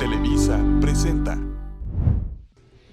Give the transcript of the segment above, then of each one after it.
Televisa presenta.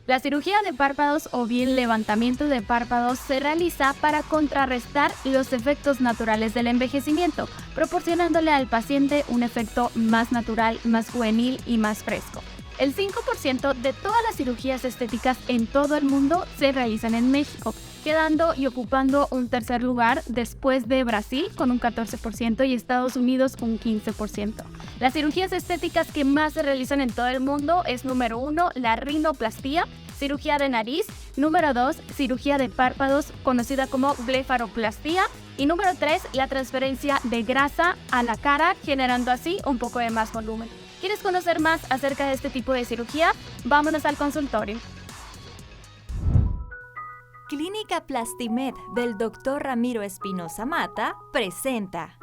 La cirugía de párpados o bien levantamiento de párpados se realiza para contrarrestar los efectos naturales del envejecimiento, proporcionándole al paciente un efecto más natural, más juvenil y más fresco. El 5% de todas las cirugías estéticas en todo el mundo se realizan en México, quedando y ocupando un tercer lugar después de Brasil con un 14% y Estados Unidos un 15%. Las cirugías estéticas que más se realizan en todo el mundo es número 1, la rinoplastia, cirugía de nariz, número 2, cirugía de párpados, conocida como blefaroplastia, y número 3, la transferencia de grasa a la cara, generando así un poco de más volumen. ¿Quieres conocer más acerca de este tipo de cirugía? Vámonos al consultorio. Clínica Plastimed del Dr. Ramiro Espinosa Mata presenta.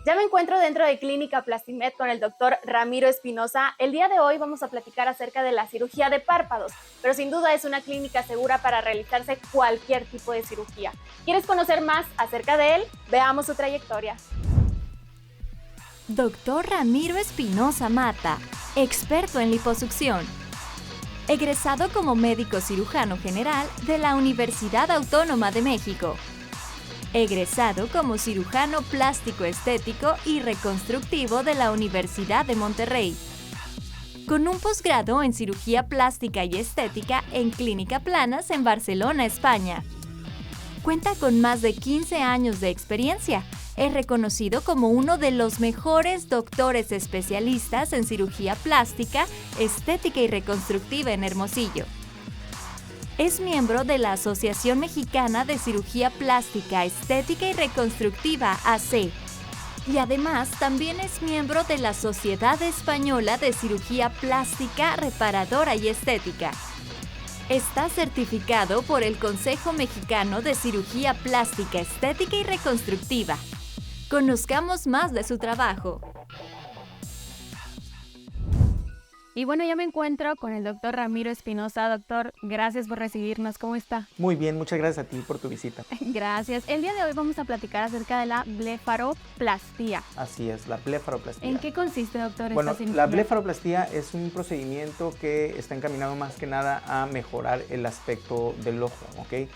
Ya me encuentro dentro de Clínica Plastimed con el doctor Ramiro Espinosa. El día de hoy vamos a platicar acerca de la cirugía de párpados, pero sin duda es una clínica segura para realizarse cualquier tipo de cirugía. ¿Quieres conocer más acerca de él? Veamos su trayectoria. Dr. Ramiro Espinosa Mata, experto en liposucción. Egresado como médico cirujano general de la Universidad Autónoma de México. Egresado como cirujano plástico estético y reconstructivo de la Universidad de Monterrey. Con un posgrado en cirugía plástica y estética en Clínica Planas en Barcelona, España. Cuenta con más de 15 años de experiencia. Es reconocido como uno de los mejores doctores especialistas en cirugía plástica, estética y reconstructiva en Hermosillo. Es miembro de la Asociación Mexicana de Cirugía Plástica, Estética y Reconstructiva, AC. Y además también es miembro de la Sociedad Española de Cirugía Plástica, Reparadora y Estética. Está certificado por el Consejo Mexicano de Cirugía Plástica, Estética y Reconstructiva. Conozcamos más de su trabajo. Y bueno, ya me encuentro con el doctor Ramiro Espinosa. Doctor, gracias por recibirnos. ¿Cómo está? Muy bien, muchas gracias a ti por tu visita. Gracias. El día de hoy vamos a platicar acerca de la blefaroplastia. Así es, la blefaroplastia. ¿En qué consiste, doctor, Bueno, esta cirugía? la blefaroplastia es un procedimiento que está encaminado más que nada a mejorar el aspecto del ojo, ¿ok?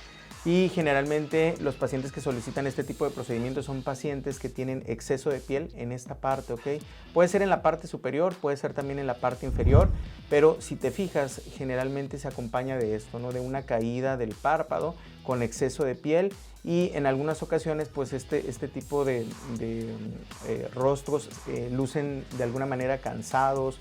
Y generalmente los pacientes que solicitan este tipo de procedimientos son pacientes que tienen exceso de piel en esta parte, ¿ok? Puede ser en la parte superior, puede ser también en la parte inferior, pero si te fijas, generalmente se acompaña de esto, ¿no? De una caída del párpado con exceso de piel y en algunas ocasiones pues este tipo de rostros lucen de alguna manera cansados,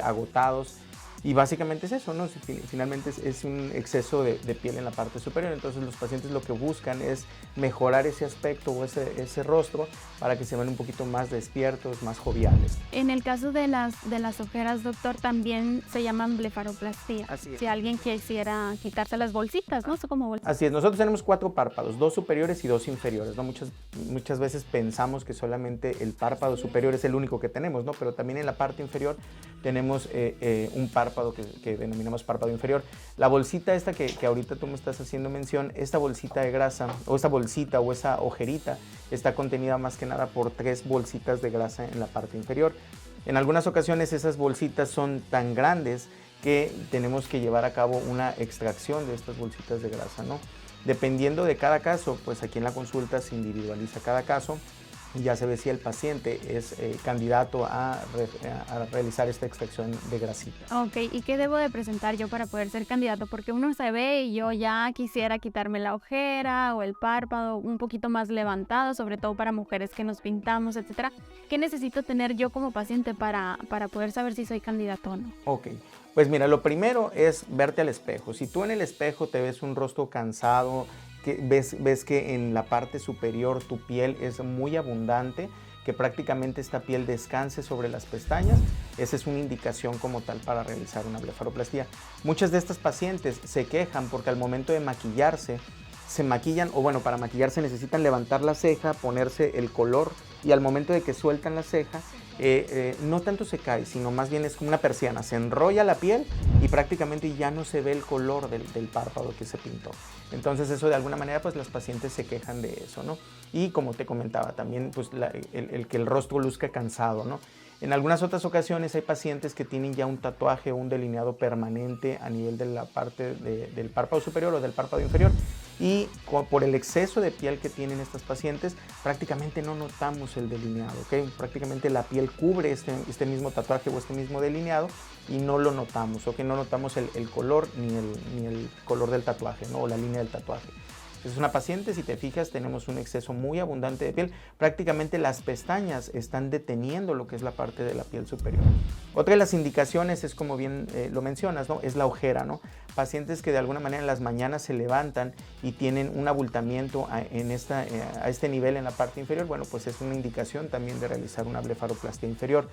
agotados. Y básicamente es eso, ¿no? Finalmente es un exceso de piel en la parte superior, entonces los pacientes lo que buscan es mejorar ese aspecto o ese rostro para que se vean un poquito más despiertos, más joviales. En el caso de las ojeras, doctor, también se llaman blefaroplastia. Así es. Si alguien quisiera quitarse las bolsitas, ¿no? Como bolsitas. Así es, nosotros tenemos 4 párpados, 2 superiores y 2 inferiores, ¿no? Muchas veces pensamos que solamente el párpado superior es el único que tenemos, ¿no? Pero también en la parte inferior tenemos un párpado que denominamos párpado inferior. La bolsita esta que ahorita tú me estás haciendo mención, esta bolsita de grasa, o esta bolsita o esa ojerita, está contenida más que nada por 3 bolsitas de grasa en la parte inferior. En algunas ocasiones esas bolsitas son tan grandes que tenemos que llevar a cabo una extracción de estas bolsitas de grasa, ¿no? Dependiendo de cada caso, pues aquí en la consulta se individualiza cada caso y ya se ve si el paciente es candidato a realizar esta extracción de grasita. Ok, ¿y qué debo de presentar yo para poder ser candidato? Porque uno se ve y yo ya quisiera quitarme la ojera o el párpado un poquito más levantado, sobre todo para mujeres que nos pintamos, etcétera. ¿Qué necesito tener yo como paciente para poder saber si soy candidato o no? Ok, pues mira, lo primero es verte al espejo. Si tú en el espejo te ves un rostro cansado, que ves que en la parte superior tu piel es muy abundante, que prácticamente esta piel descanse sobre las pestañas, esa es una indicación como tal para realizar una blefaroplastia. Muchas de estas pacientes se quejan porque al momento de maquillarse, se maquillan, o bueno, para maquillarse necesitan levantar la ceja, ponerse el color y al momento de que sueltan la ceja, no tanto se cae, sino más bien es como una persiana, se enrolla la piel y prácticamente ya no se ve el color del párpado que se pintó. Entonces eso de alguna manera pues las pacientes se quejan de eso, ¿no? Y como te comentaba también pues el que el rostro luzca cansado, ¿no? En algunas otras ocasiones hay pacientes que tienen ya un tatuaje o un delineado permanente a nivel de la parte del párpado superior o del párpado inferior y por el exceso de piel que tienen estas pacientes prácticamente no notamos el delineado, ¿ok? Prácticamente la piel cubre este mismo tatuaje o este mismo delineado y no lo notamos, ¿ok? No notamos el color ni el color del tatuaje, ¿no? O la línea del tatuaje. Es una paciente, si te fijas, tenemos un exceso muy abundante de piel. Prácticamente las pestañas están deteniendo lo que es la parte de la piel superior. Otra de las indicaciones es, como bien lo mencionas, ¿no? Es la ojera, ¿no? Pacientes que de alguna manera en las mañanas se levantan y tienen un abultamiento a este nivel en la parte inferior, bueno, pues es una indicación también de realizar una blefaroplastia inferior.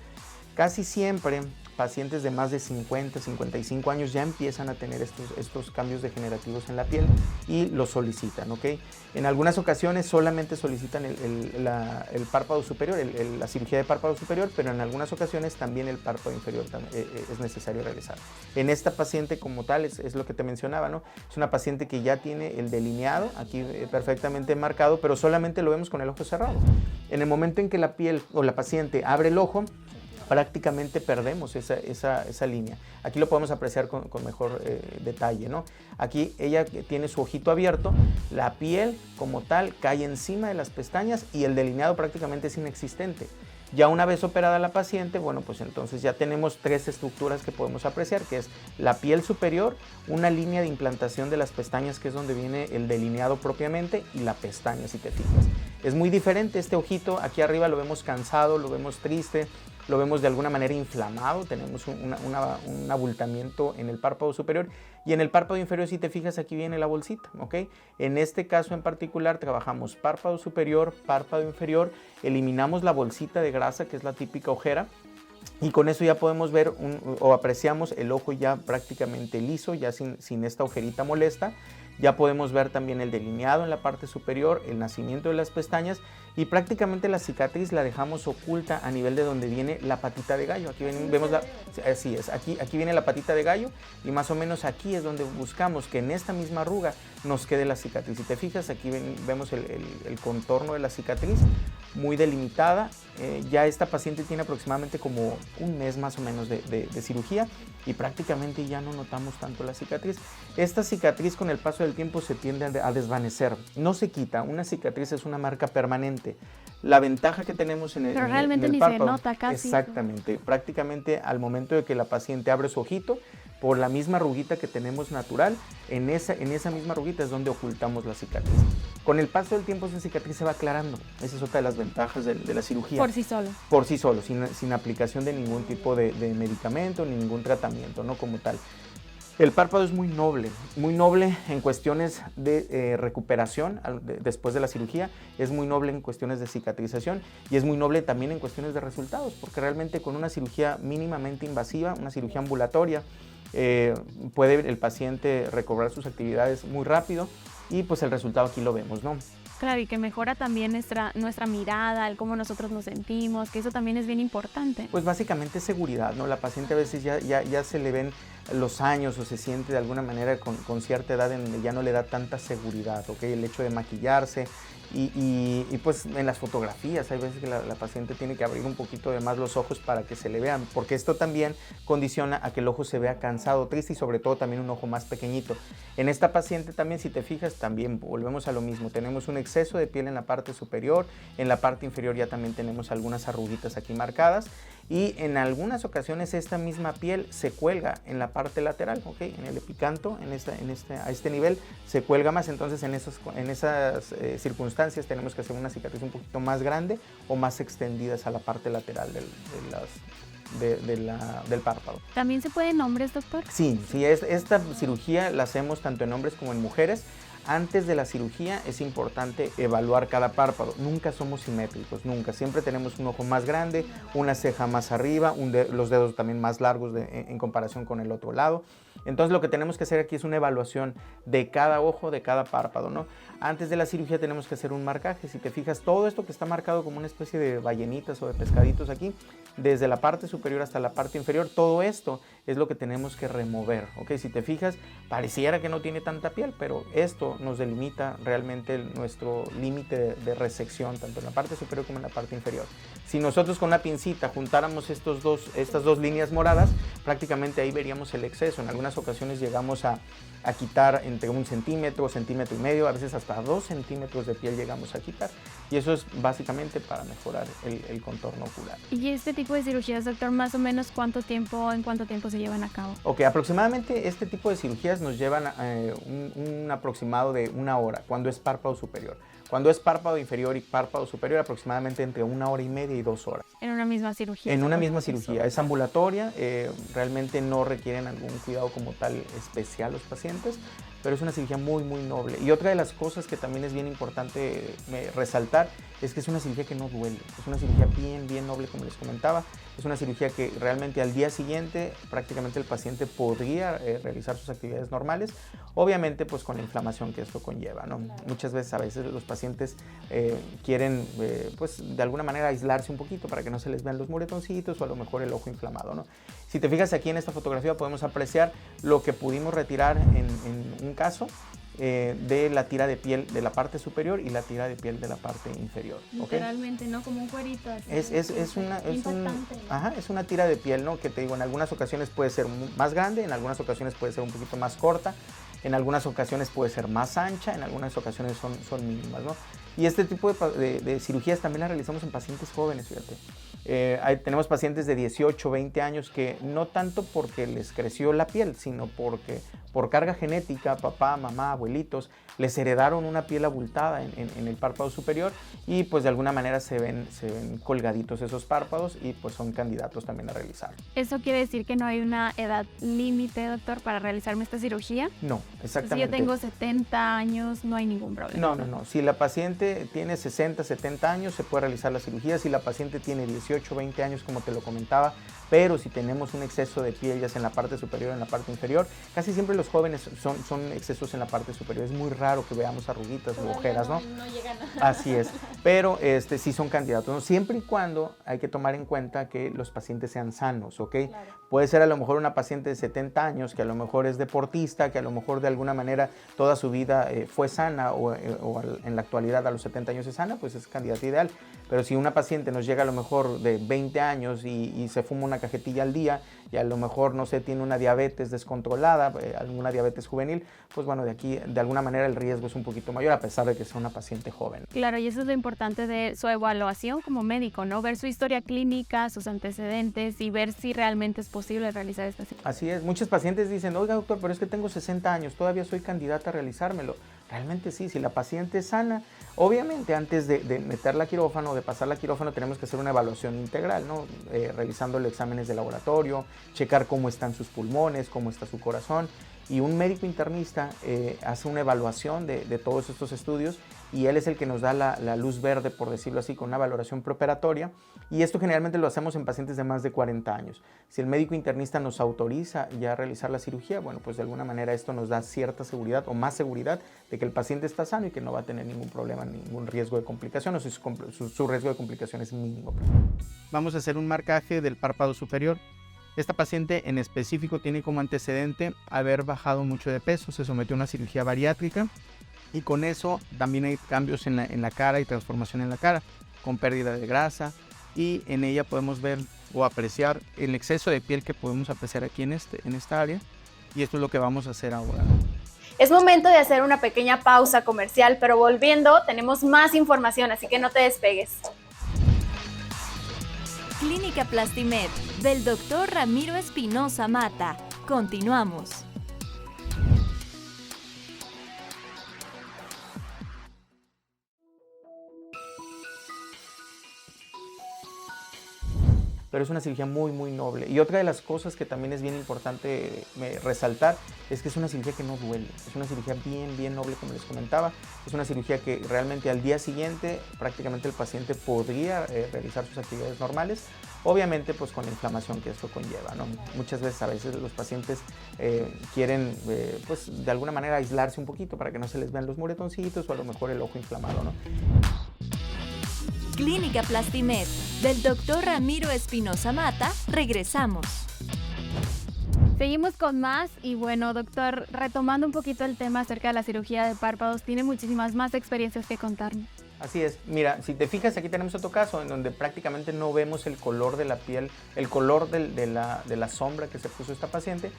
Casi siempre pacientes de más de 50, 55 años ya empiezan a tener estos cambios degenerativos en la piel y lo solicitan, ¿ok? En algunas ocasiones solamente solicitan el párpado superior, la cirugía de párpado superior, pero en algunas ocasiones también el párpado inferior es necesario realizar. En esta paciente como tal, es lo que te mencionaba, ¿no? Es una paciente que ya tiene el delineado aquí perfectamente marcado, pero solamente lo vemos con el ojo cerrado. En el momento en que la piel o la paciente abre el ojo, prácticamente perdemos esa línea. Aquí lo podemos apreciar con mejor detalle, ¿no? Aquí ella tiene su ojito abierto, la piel como tal cae encima de las pestañas y el delineado prácticamente es inexistente. Ya una vez operada la paciente, bueno, pues entonces ya tenemos tres estructuras que podemos apreciar, que es la piel superior, una línea de implantación de las pestañas, que es donde viene el delineado propiamente, y la pestaña, si te fijas. Es muy diferente, este ojito aquí arriba lo vemos cansado, lo vemos triste, lo vemos de alguna manera inflamado, tenemos un abultamiento en el párpado superior y en el párpado inferior, si te fijas, aquí viene la bolsita, ¿ok? En este caso en particular trabajamos párpado superior, párpado inferior, eliminamos la bolsita de grasa, que es la típica ojera, y con eso ya podemos ver o apreciamos el ojo ya prácticamente liso, ya sin esta ojerita molesta. Ya podemos ver también el delineado en la parte superior, el nacimiento de las pestañas y prácticamente la cicatriz la dejamos oculta a nivel de donde viene la patita de gallo. Aquí vemos así es, aquí viene la patita de gallo y más o menos aquí es donde buscamos que en esta misma arruga nos quede la cicatriz. Si te fijas, aquí vemos el contorno de la cicatriz muy delimitada. Ya esta paciente tiene aproximadamente como un mes más o menos de cirugía y prácticamente ya no notamos tanto la cicatriz. Esta cicatriz con el paso del tiempo se tiende a desvanecer, no se quita, una cicatriz es una marca permanente. La ventaja que tenemos en el Pero realmente en el ni párpado, se nota casi. exactamente, prácticamente al momento de que la paciente abre su ojito, por la misma arruguita que tenemos natural, en esa misma arruguita es donde ocultamos la cicatriz. Con el paso del tiempo esa cicatriz se va aclarando, esa es otra de las ventajas de la cirugía. Por sí solo. Por sí solo, sin aplicación de ningún tipo de medicamento, ningún tratamiento, ¿no? Como tal. El párpado es muy noble en cuestiones de recuperación después de la cirugía, es muy noble en cuestiones de cicatrización y es muy noble también en cuestiones de resultados, porque realmente con una cirugía mínimamente invasiva, una cirugía ambulatoria, puede el paciente recobrar sus actividades muy rápido y pues el resultado aquí lo vemos, ¿no? Claro, y que mejora también nuestra mirada, el cómo nosotros nos sentimos, que eso también es bien importante. Pues básicamente es seguridad, ¿no? La paciente a veces ya se le ven los años o se siente de alguna manera con cierta edad en donde ya no le da tanta seguridad, ¿ok? El hecho de maquillarse y pues en las fotografías hay veces que la paciente tiene que abrir un poquito de más los ojos para que se le vean, porque esto también condiciona a que el ojo se vea cansado, triste y sobre todo también un ojo más pequeñito. En esta paciente también, si te fijas, también volvemos a lo mismo, tenemos un exceso de piel en la parte superior, en la parte inferior ya también tenemos algunas arruguitas aquí marcadas y en algunas ocasiones esta misma piel se cuelga en la parte lateral, ¿ok? En el epicanto, a este nivel se cuelga más, entonces en esas circunstancias tenemos que hacer una cicatriz un poquito más grande o más extendidas a la parte lateral del párpado. ¿También se puede en hombres, doctor? Sí, esta cirugía la hacemos tanto en hombres como en mujeres. Antes de la cirugía es importante evaluar cada párpado. Nunca somos simétricos, nunca. Siempre tenemos un ojo más grande, una ceja más arriba, los dedos también más largos en comparación con el otro lado. Entonces lo que tenemos que hacer aquí es una evaluación de cada ojo, de cada párpado, ¿no? Antes de la cirugía tenemos que hacer un marcaje. Si te fijas, todo esto que está marcado como una especie de ballenitas o de pescaditos aquí, desde la parte superior hasta la parte inferior, todo esto es lo que tenemos que remover, ¿ok? Si te fijas, pareciera que no tiene tanta piel, pero esto nos delimita realmente nuestro límite de resección, tanto en la parte superior como en la parte inferior. Si nosotros con una pincita juntáramos estas dos líneas moradas, prácticamente ahí veríamos el exceso. En algunas ocasiones llegamos a quitar entre 1 centímetro, centímetro y medio, a veces hasta 2 centímetros de piel llegamos a quitar. Y eso es básicamente para mejorar el contorno ocular. ¿Y este tipo de cirugías, doctor, más o menos en cuánto tiempo se llevan a cabo? Ok, aproximadamente este tipo de cirugías nos llevan un aproximado de 1 hora cuando es párpado superior. Cuando es párpado inferior y párpado superior, aproximadamente entre 1 hora y media y 2 horas. ¿En una misma cirugía? En una misma cirugía. Es ambulatoria, realmente no requieren algún cuidado como tal especial los pacientes, pero es una cirugía muy, muy noble. Y otra de las cosas que también es bien importante resaltar es que es una cirugía que no duele. Es una cirugía bien, bien noble, como les comentaba. Es una cirugía que realmente al día siguiente prácticamente el paciente podría realizar sus actividades normales, obviamente pues con la inflamación que esto conlleva, ¿no? Muchas veces, a veces los pacientes quieren pues de alguna manera aislarse un poquito para que no se les vean los moretoncitos o a lo mejor el ojo inflamado, ¿no? Si te fijas aquí en esta fotografía podemos apreciar lo que pudimos retirar en un caso de la tira de piel de la parte superior y la tira de piel de la parte inferior. Literalmente, ¿no? Como un cuerito así. Es una tira de piel, ¿no? Que te digo, en algunas ocasiones puede ser más grande, en algunas ocasiones puede ser un poquito más corta, en algunas ocasiones puede ser más ancha, en algunas ocasiones son mínimas, ¿no? Y este tipo de cirugías también las realizamos en pacientes jóvenes, fíjate. Tenemos pacientes de 18, 20 años que no tanto porque les creció la piel, sino porque por carga genética, papá, mamá, abuelitos, les heredaron una piel abultada en el párpado superior y pues de alguna manera se ven colgaditos esos párpados y pues son candidatos también a realizar. ¿Eso quiere decir que no hay una edad límite, doctor, para realizarme esta cirugía? No, exactamente. Si yo tengo 70 años, no hay ningún problema. No. Si la paciente tiene 60, 70 años, se puede realizar la cirugía. Si la paciente tiene 18, 20 años, como te lo comentaba, pero si tenemos un exceso de piel, ya sea en la parte superior o en la parte inferior, casi siempre los jóvenes son excesos en la parte superior. Es muy raro que veamos arruguitas o ojeras, ¿no? No llegan a... Así es, pero sí son candidatos, ¿no? Siempre y cuando hay que tomar en cuenta que los pacientes sean sanos, ¿ok? Claro. Puede ser a lo mejor una paciente de 70 años que a lo mejor es deportista, que a lo mejor de alguna manera toda su vida fue sana o en la actualidad a los 70 años es sana, pues es candidata ideal. Pero si una paciente nos llega a lo mejor de 20 años y se fuma una cajetilla al día y a lo mejor, no sé, tiene una diabetes descontrolada, alguna diabetes juvenil, pues bueno, de aquí de alguna manera el riesgo es un poquito mayor a pesar de que sea una paciente joven. Claro, y eso es lo importante de su evaluación como médico, ¿no? Ver su historia clínica, sus antecedentes y ver si realmente es posible realizar esta cirugía. Así es, muchos pacientes dicen, oiga doctor, pero es que tengo 60 años, todavía soy candidata a realizármelo. Realmente sí, si la paciente es sana, obviamente antes de meterla a quirófano, de pasarla a quirófano, tenemos que hacer una evaluación integral, ¿no? Realizándole exámenes de laboratorio, checar cómo están sus pulmones, cómo está su corazón. Y un médico internista hace una evaluación de todos estos estudios y él es el que nos da la luz verde, por decirlo así, con una valoración preoperatoria. Y esto generalmente lo hacemos en pacientes de más de 40 años. Si el médico internista nos autoriza ya a realizar la cirugía, bueno, pues de alguna manera esto nos da cierta seguridad o más seguridad de que el paciente está sano y que no va a tener ningún problema, ningún riesgo de complicación o su riesgo de complicación es mínimo. Vamos a hacer un marcaje del párpado superior. Esta paciente en específico tiene como antecedente haber bajado mucho de peso, se sometió a una cirugía bariátrica y con eso también hay cambios en la cara y transformación en la cara, con pérdida de grasa y en ella podemos ver o apreciar el exceso de piel que podemos apreciar aquí en esta área y esto es lo que vamos a hacer ahora. Es momento de hacer una pequeña pausa comercial, pero volviendo tenemos más información, así que no te despegues. Clínica Plastimed, del Dr. Ramiro Espinosa Mata. Continuamos. pero es una cirugía muy, muy noble. Y otra de las cosas que también es bien importante resaltar es que es una cirugía que no duele. Es una cirugía bien, bien noble, como les comentaba. Es una cirugía que realmente al día siguiente prácticamente el paciente podría realizar sus actividades normales. Obviamente, pues con la inflamación que esto conlleva, ¿no? Muchas veces, a veces los pacientes quieren, pues de alguna manera aislarse un poquito para que no se les vean los moretoncitos o a lo mejor el ojo inflamado, ¿no? Clínica Plastimed, del Dr. Ramiro Espinosa Mata, regresamos. Seguimos con más y bueno, doctor, retomando un poquito el tema acerca de la cirugía de párpados, tiene muchísimas más experiencias que contarnos. Así es, mira, si te fijas, aquí tenemos otro caso en donde prácticamente no vemos el color de la piel, el color de la sombra que se puso esta paciente,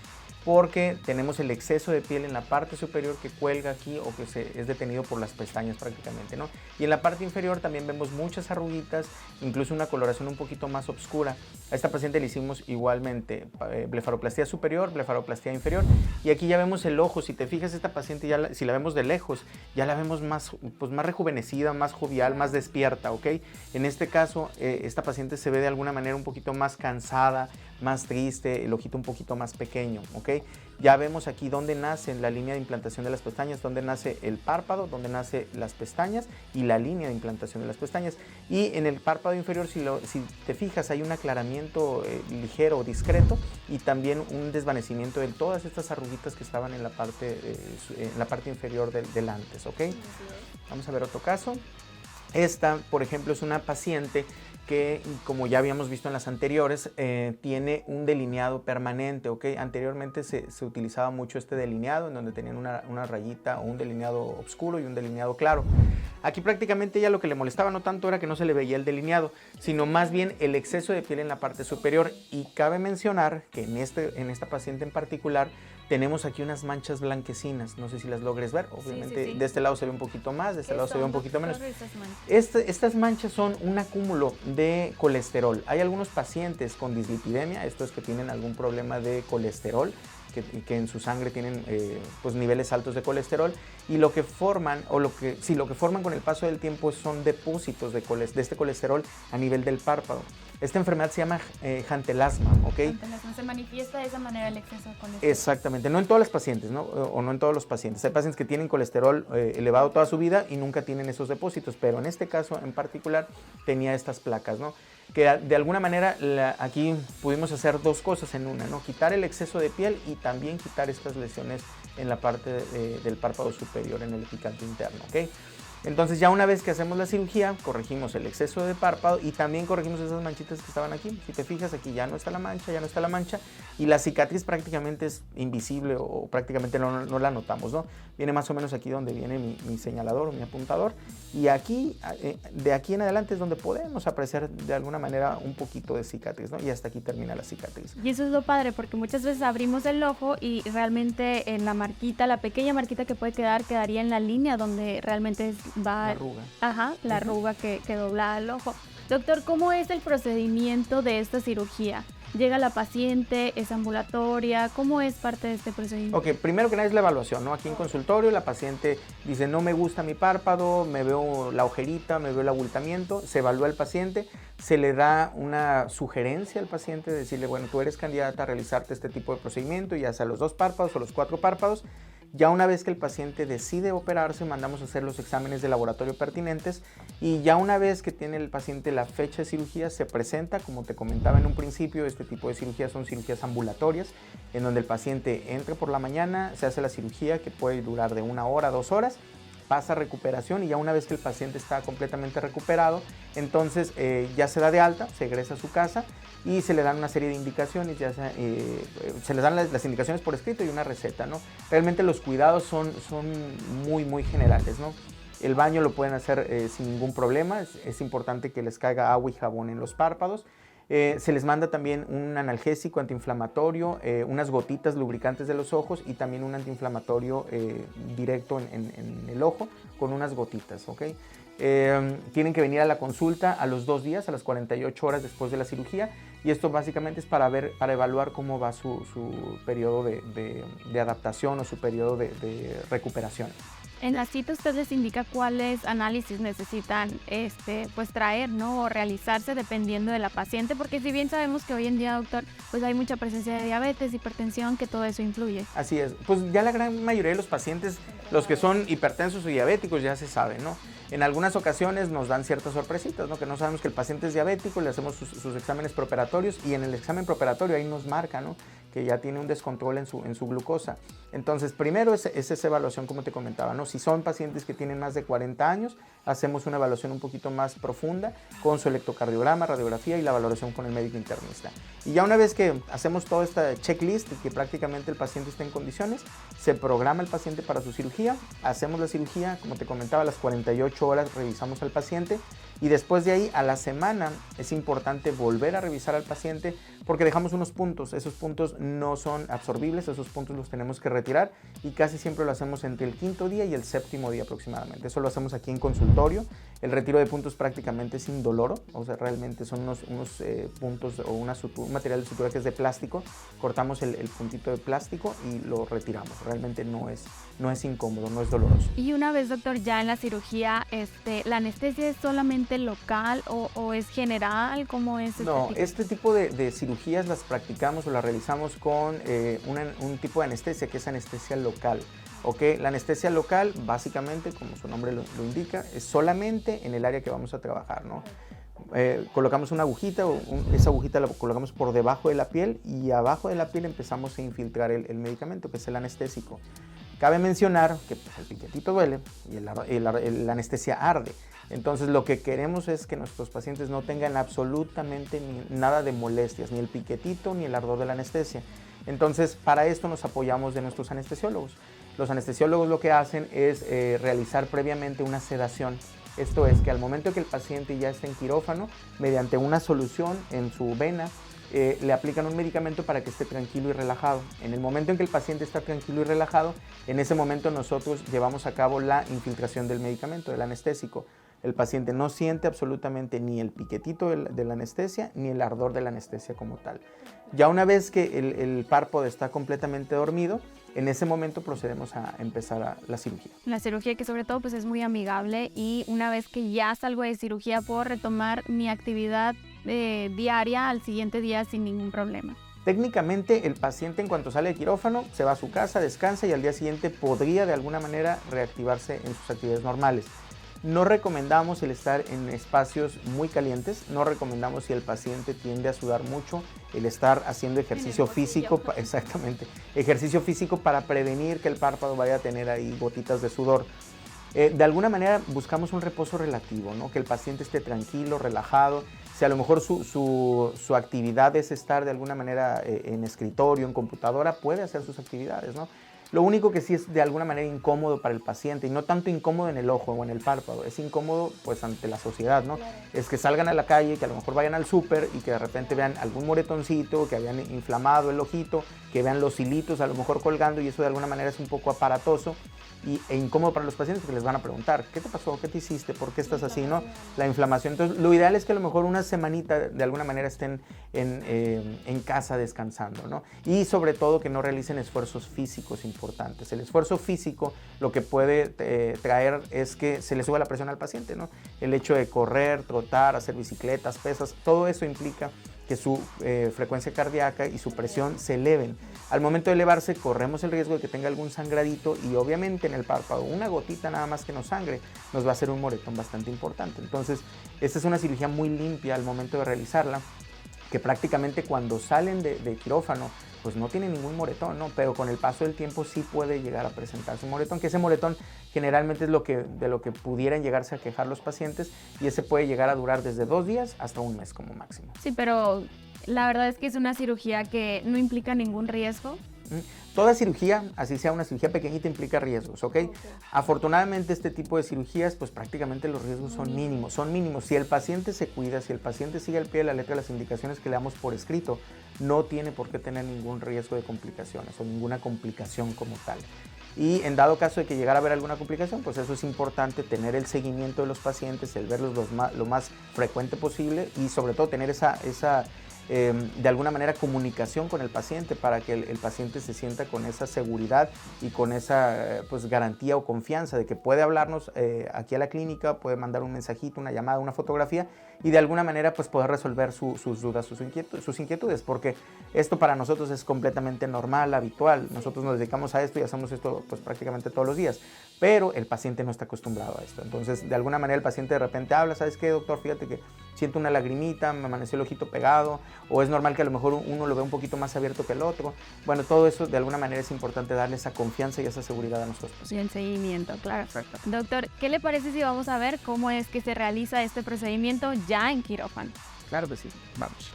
porque tenemos el exceso de piel en la parte superior que cuelga aquí o que es detenido por las pestañas prácticamente, ¿no? Y en la parte inferior también vemos muchas arruguitas, incluso una coloración un poquito más oscura. A esta paciente le hicimos igualmente blefaroplastia superior, blefaroplastia inferior, y aquí ya vemos el ojo. Si te fijas, esta paciente, si la vemos de lejos, ya la vemos más, pues más rejuvenecida, más jovial, más despierta, ¿ok? En este caso, esta paciente se ve de alguna manera un poquito más cansada, más triste, el ojito un poquito más pequeño, ¿ok? Ya vemos aquí dónde nace la línea de implantación de las pestañas, dónde nace el párpado, dónde nace las pestañas y la línea de implantación de las pestañas. Y en el párpado inferior, si te fijas, hay un aclaramiento ligero o discreto y también un desvanecimiento de todas estas arruguitas que estaban en la parte inferior del antes, ¿ok? Vamos a ver otro caso. Esta, por ejemplo, es una paciente que, como ya habíamos visto en las anteriores, tiene un delineado permanente, ¿ok? Anteriormente se utilizaba mucho este delineado, en donde tenían una rayita o un delineado oscuro y un delineado claro. Aquí prácticamente ella lo que le molestaba no tanto era que no se le veía el delineado, sino más bien el exceso de piel en la parte superior. Y cabe mencionar que en esta paciente en particular tenemos aquí unas manchas blanquecinas, no sé si las logres ver, obviamente sí. De este lado se ve un poquito más, de este lado se ve un poquito menos. Estas manchas son un acúmulo de colesterol. Hay algunos pacientes con dislipidemia, esto es que tienen algún problema de colesterol, que en su sangre tienen pues niveles altos de colesterol, y lo que forman con el paso del tiempo son depósitos de este colesterol a nivel del párpado. Esta enfermedad se llama jantelasma, ¿ok? Jantelasma, se manifiesta de esa manera el exceso de colesterol. Exactamente, no en todas las pacientes, ¿no? O no en todos los pacientes. Hay pacientes que tienen colesterol elevado toda su vida y nunca tienen esos depósitos, pero en este caso en particular tenía estas placas, ¿no? Que de alguna manera aquí pudimos hacer dos cosas en una, ¿no? Quitar el exceso de piel y también quitar estas lesiones en la parte del párpado superior, en el epicantio interno, ¿ok? Entonces ya una vez que hacemos la cirugía, corregimos el exceso de párpado y también corregimos esas manchitas que estaban aquí. Si te fijas, aquí ya no está la mancha, y la cicatriz prácticamente es invisible o prácticamente no la notamos, ¿no? Viene más o menos aquí donde viene mi señalador o mi apuntador, y aquí, de aquí en adelante es donde podemos apreciar de alguna manera un poquito de cicatriz, ¿no? Y hasta aquí termina la cicatriz. Y eso es lo padre, porque muchas veces abrimos el ojo y realmente en la marquita, la pequeña marquita que puede quedaría en la línea donde realmente va... La arruga. Ajá, la arruga que dobla el ojo. Doctor, ¿cómo es el procedimiento de esta cirugía? ¿Llega la paciente? ¿Es ambulatoria? ¿Cómo es parte de este procedimiento? Ok, primero que nada es la evaluación, ¿no? Aquí en consultorio la paciente dice, no me gusta mi párpado, me veo la ojerita, me veo el abultamiento, se evalúa al paciente, se le da una sugerencia al paciente de decirle, bueno, tú eres candidata a realizarte este tipo de procedimiento, ya sea los 2 párpados o los 4 párpados. Ya una vez que el paciente decide operarse, mandamos a hacer los exámenes de laboratorio pertinentes, y ya una vez que tiene el paciente la fecha de cirugía, se presenta, como te comentaba en un principio, este tipo de cirugías son cirugías ambulatorias, en donde el paciente entra por la mañana, se hace la cirugía que puede durar de 1 hora, 2 horas, pasa a recuperación, y ya una vez que el paciente está completamente recuperado, entonces ya se da de alta, se egresa a su casa y se le dan una serie de indicaciones, ya sea, se les dan las indicaciones por escrito y una receta, ¿no? Realmente los cuidados son muy, muy generales, ¿no? El baño lo pueden hacer sin ningún problema, es importante que les caiga agua y jabón en los párpados. Se les manda también un analgésico antiinflamatorio, unas gotitas lubricantes de los ojos y también un antiinflamatorio directo en el ojo con unas gotitas, ¿ok? Tienen que venir a la consulta a los 2 días, a las 48 horas después de la cirugía, y esto básicamente es para evaluar cómo va su periodo de adaptación o su periodo de recuperación. En la cita usted les indica cuáles análisis necesitan pues traer, ¿no? O realizarse dependiendo de la paciente, porque si bien sabemos que hoy en día, doctor, pues hay mucha presencia de diabetes, hipertensión, que todo eso influye. Así es, pues ya la gran mayoría de los pacientes, los que son hipertensos o diabéticos, ya se sabe, ¿no? En algunas ocasiones nos dan ciertas sorpresitas, ¿no? Que no sabemos que el paciente es diabético, le hacemos sus exámenes preoperatorios y en el examen preoperatorio ahí nos marca, ¿no? Que ya tiene un descontrol en su glucosa. Entonces, primero es esa evaluación, como te comentaba, ¿no? Si son pacientes que tienen más de 40 años, hacemos una evaluación un poquito más profunda con su electrocardiograma, radiografía y la valoración con el médico internista. Y ya una vez que hacemos toda esta checklist y que prácticamente el paciente está en condiciones, se programa el paciente para su cirugía, hacemos la cirugía, como te comentaba, a las 48 horas revisamos al paciente y después de ahí a la semana es importante volver a revisar al paciente porque dejamos unos puntos, esos puntos no son absorbibles, esos puntos los tenemos que retirar y casi siempre lo hacemos entre el 5.º día y el 7.º día aproximadamente. Eso lo hacemos aquí en consultorio. El retiro de puntos prácticamente es indoloro, o sea, realmente son unos puntos o un material de sutura que es de plástico, cortamos el puntito de plástico y lo retiramos. Realmente no es incómodo, no es doloroso. Y una vez, doctor, ya en la cirugía, ¿la anestesia es solamente local o es general? ¿Cómo es? No, este tipo de cirugías las practicamos o las realizamos con un tipo de anestesia que es anestesia local. Okay, la anestesia local, básicamente, como su nombre lo indica, es solamente en el área que vamos a trabajar, ¿no? Colocamos una agujita, esa agujita la colocamos por debajo de la piel y abajo de la piel empezamos a infiltrar el medicamento, que es el anestésico. Cabe mencionar que pues, el piquetito duele y la anestesia arde. Entonces lo que queremos es que nuestros pacientes no tengan absolutamente nada de molestias, ni el piquetito ni el ardor de la anestesia. Entonces para esto nos apoyamos de nuestros anestesiólogos. Los anestesiólogos lo que hacen es realizar previamente una sedación. Esto es que al momento que el paciente ya está en quirófano, mediante una solución en su vena, le aplican un medicamento para que esté tranquilo y relajado. En el momento en que el paciente está tranquilo y relajado, en ese momento nosotros llevamos a cabo la infiltración del medicamento, del anestésico. El paciente no siente absolutamente ni el piquetito de la anestesia ni el ardor de la anestesia como tal. Ya una vez que el párpado está completamente dormido, en ese momento procedemos a empezar la cirugía. La cirugía que sobre todo pues es muy amigable y una vez que ya salgo de cirugía puedo retomar mi actividad diaria al siguiente día sin ningún problema. Técnicamente el paciente en cuanto sale de quirófano se va a su casa, descansa y al día siguiente podría de alguna manera reactivarse en sus actividades normales. No recomendamos el estar en espacios muy calientes, no recomendamos si el paciente tiende a sudar mucho, el estar haciendo ejercicio físico, exactamente, ejercicio físico para prevenir que el párpado vaya a tener ahí gotitas de sudor. De alguna manera buscamos un reposo relativo, ¿no? Que el paciente esté tranquilo, relajado. Si a lo mejor su actividad es estar de alguna manera en escritorio, en computadora, puede hacer sus actividades, ¿no? Lo único que sí es de alguna manera incómodo para el paciente, y no tanto incómodo en el ojo o en el párpado, es incómodo pues ante la sociedad, ¿no? Claro. Es que salgan a la calle, que a lo mejor vayan al súper y que de repente vean algún moretoncito, que habían inflamado el ojito, que vean los hilitos a lo mejor colgando, y eso de alguna manera es un poco aparatoso e incómodo para los pacientes, porque les van a preguntar, ¿qué te pasó? ¿Qué te hiciste? ¿Por qué estás así? ¿No? La inflamación. Entonces, lo ideal es que a lo mejor una semanita de alguna manera estén en casa descansando, ¿no? Y sobre todo que no realicen esfuerzos físicos importantes. El esfuerzo físico lo que puede traer es que se le suba la presión al paciente, ¿no? El hecho de correr, trotar, hacer bicicletas, pesas, todo eso implica que su frecuencia cardíaca y su presión se eleven. Al momento de elevarse corremos el riesgo de que tenga algún sangradito y obviamente en el párpado una gotita nada más que nos sangre nos va a hacer un moretón bastante importante. Entonces esta es una cirugía muy limpia al momento de realizarla, que prácticamente cuando salen de quirófano pues no tiene ningún moretón, ¿no? Pero con el paso del tiempo sí puede llegar a presentarse un moretón, que ese moretón generalmente es de lo que pudieran llegarse a quejar los pacientes, y ese puede llegar a durar desde 2 días hasta 1 mes como máximo. Sí, pero la verdad es que es una cirugía que no implica ningún riesgo. Toda cirugía, así sea una cirugía pequeñita, implica riesgos, ¿ok? Afortunadamente este tipo de cirugías, pues prácticamente los riesgos son mínimos. Si el paciente se cuida, si el paciente sigue al pie de la letra las indicaciones que le damos por escrito, no tiene por qué tener ningún riesgo de complicaciones o ninguna complicación como tal. Y en dado caso de que llegara a haber alguna complicación, pues eso es importante, tener el seguimiento de los pacientes, el verlos lo más frecuente posible y sobre todo tener esa de alguna manera comunicación con el paciente para que el paciente se sienta con esa seguridad y con esa pues garantía o confianza de que puede hablarnos aquí a la clínica, puede mandar un mensajito, una llamada, una fotografía y de alguna manera pues poder resolver sus dudas, sus inquietudes, porque esto para nosotros es completamente normal, habitual. Nosotros nos dedicamos a esto y hacemos esto pues prácticamente todos los días, pero el paciente no está acostumbrado a esto. Entonces de alguna manera el paciente de repente habla, ¿sabes qué, doctor? Fíjate que siento una lagrimita, me amaneció el ojito pegado, o es normal que a lo mejor uno lo ve un poquito más abierto que el otro. Bueno, todo eso de alguna manera es importante darle esa confianza y esa seguridad a nuestros pacientes. Y el seguimiento, claro. Perfecto. Doctor, ¿qué le parece si vamos a ver cómo es que se realiza este procedimiento ya en quirófano? Claro que sí, vamos.